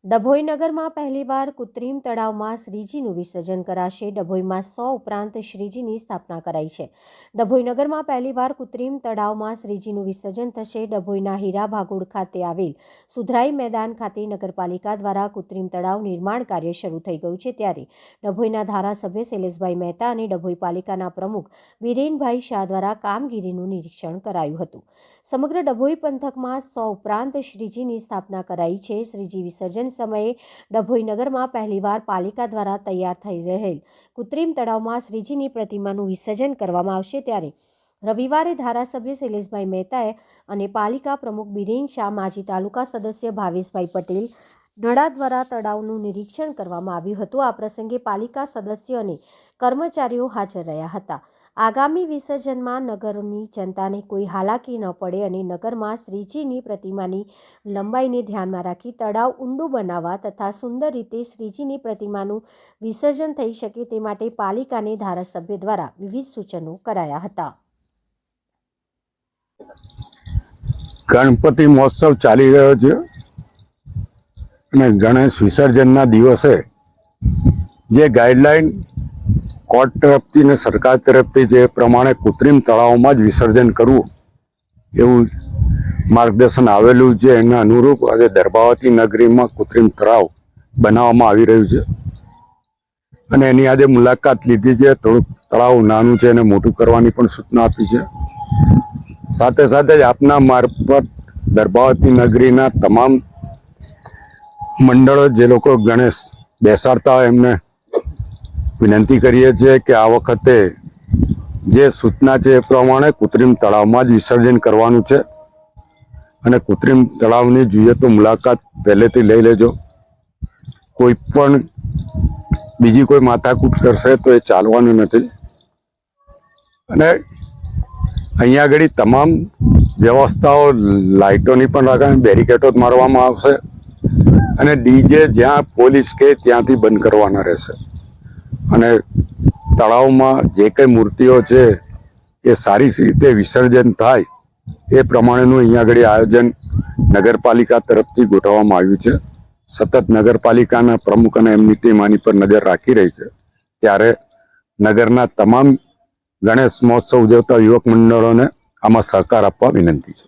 ડભોઈ નગરમાં પહેલીવાર કૃત્રિમ તળાવમાં શ્રીજીનું વિસર્જન કરાશે। ડભોઈમાં 100 ઉપરાંત શ્રીજીની સ્થાપના કરાઈ છે। ડભોઈ નગરમાં પહેલીવાર કૃત્રિમ તળાવમાં શ્રીજીનું વિસર્જન થશે। ડભોઈના હીરા ભાગોળ ખાતે આવેલ સુધરાઈ મેદાન ખાતે નગરપાલિકા દ્વારા કૃત્રિમ તળાવ નિર્માણ કાર્ય શરૂ થઈ ગયું છે। ત્યારે ડભોઈના ધારાસભ્ય શૈલેષભાઈ મહેતા અને ડભોઈ પાલિકાના પ્રમુખ બીરેનભાઈ શાહ દ્વારા કામગીરીનું નિરીક્ષણ કરાયું હતું। સમગ્ર ડભોઈ પંથકમાં 100 ઉપરાંત શ્રીજીની સ્થાપના કરાઈ છે। શ્રીજી વિસર્જન સમયે ડભોઈ નગરમાં પહેલીવાર પાલિકા દ્વારા તૈયાર થઈ રહેલ કૃત્રિમ તળાવમાં શ્રીજીની પ્રતિમાનું વિસર્જન કરવામાં આવશે। ત્યારે રવિવારે ધારાસભ્ય શૈલેષભાઈ મહેતાએ અને પાલિકા પ્રમુખ બીરેન શાહ, માજી તાલુકા સદસ્ય ભાવેશભાઈ પટેલ નડા દ્વારા તળાવનું નિરીક્ષણ કરવામાં આવ્યું હતું। આ પ્રસંગે પાલિકા સદસ્યો અને કર્મચારીઓ હાજર રહ્યા હતા। આગામી વિસર્જનમાં નગરની જનતાને કોઈ હાલાકી ન પડે અને નગરમાં શ્રીજીની પ્રતિમાની લંબાઈને ધ્યાનમાં રાખી તળાવ ઊંડું બનાવવા તથા સુંદર રીતે શ્રીજીની પ્રતિમાનું વિસર્જન થઈ શકે તે માટે પાલિકાને ધારાસભ્ય દ્વારા વિવિધ સૂચનો કરાયા હતા। ગણપતિ મહોત્સવ ચાલી રહ્યો છે અને ગણેશ વિસર્જનના દિવસે જે ગાઈડલાઈન કોર્ટ તરફથી અને સરકાર તરફથી જે પ્રમાણે કૃત્રિમ તળાવમાં જ વિસર્જન કરવું એવું માર્ગદર્શન આવેલું છે, એના અનુરૂપ આજે દર્ભાવતી નગરીમાં કૃત્રિમ તળાવ બનાવવામાં આવી રહ્યું છે અને એની આજે મુલાકાત લીધી છે। થોડુંક તળાવ નાનું છે એને મોટું કરવાની પણ સૂચના આપી છે। સાથે સાથે જ આપના મારફત દર્ભાવતી નગરીના તમામ મંડળો જે લોકો ગણેશ બેસાડતા હોય એમને વિનંતી કરીએ છીએ કે આ વખતે જે સૂચના છે એ પ્રમાણે કૃત્રિમ તળાવમાં જ વિસર્જન કરવાનું છે અને કૃત્રિમ તળાવની જોઈએ તો મુલાકાત પહેલેથી લઈ લેજો। કોઈ પણ બીજી કોઈ માથાકૂટ કરશે તો એ ચાલવાનું નથી અને અહીંયા આગળ તમામ વ્યવસ્થાઓ લાઇટોની પણ રાખવાની, બેરિકેડો મારવામાં આવશે અને ડીજે જ્યાં પોલીસ કહે ત્યાંથી બંધ કરવાના રહેશે અને તળાવમાં જે કંઈ મૂર્તિઓ છે એ સારી રીતે વિસર્જન થાય એ પ્રમાણેનું અહીંયા આગળ આયોજન નગરપાલિકા તરફથી ગોઠવવામાં આવ્યું છે। સતત નગરપાલિકાના પ્રમુખ અને એમની ટીમ આની પર નજર રાખી રહી છે। ત્યારે નગરના તમામ ગણેશ મહોત્સવ ઉજવતા યુવક મંડળોને આમાં સહકાર આપવા વિનંતી છે।